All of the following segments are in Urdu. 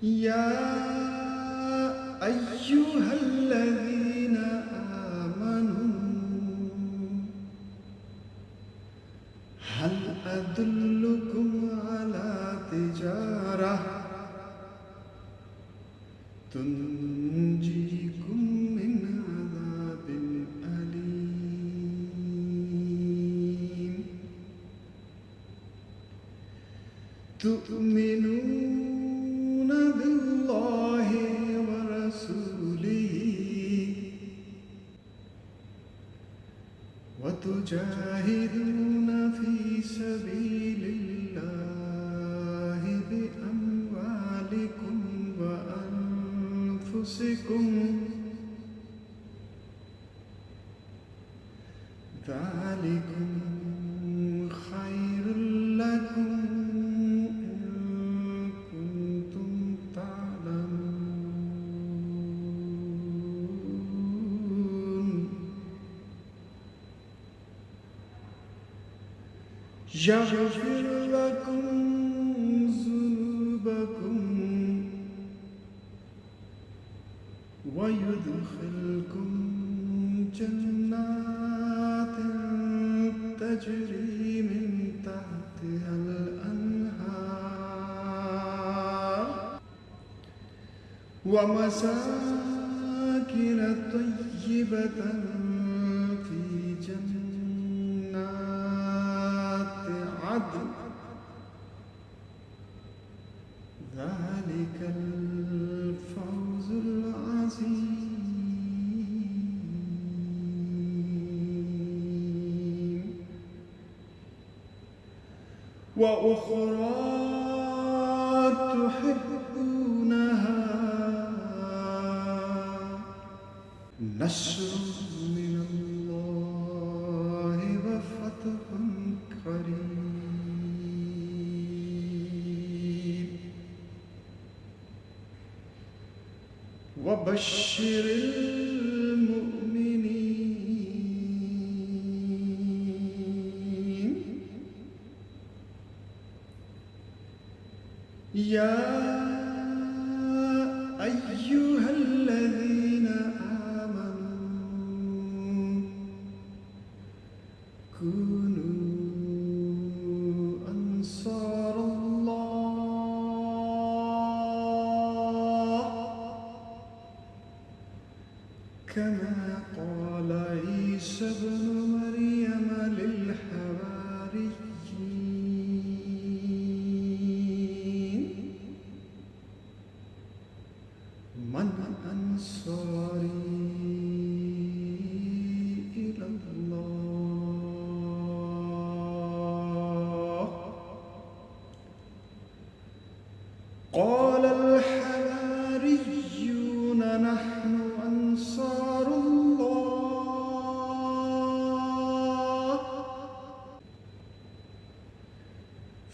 يا أيها الذين آمنوا هل أدلكم على تجارة تنجيكم من عذاب أليم تؤمنون بالله ورسوله وتجاهدون في سبيل الله بأموالكم وأنفسكم ذلكم خير لكم إن كنتم تعلمون يغفر لكم ذنوبكم ويدخلكم جنات تجري من تحتها الأنهار ومساكن طيبة في جنات عدن ذلك الفوز العظيم وأخرى تحبونها نصر من الله وفتح قريب وبشر المؤمنين يا أيها الذين آمنوا كونوا أنصار الله كما قال عيسى ابن مريم للحواريين من أنصاري إلى الله قال الحواريون نحن أنصار الله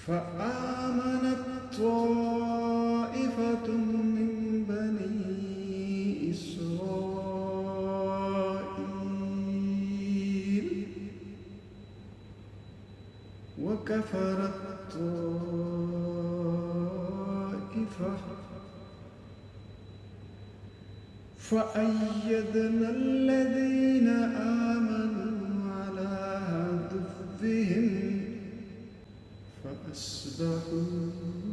فآمنت طائفة من بني إسرائيل وكفرت طائفة فأيدنا الذين آمنوا على عدوهم فأصبحوا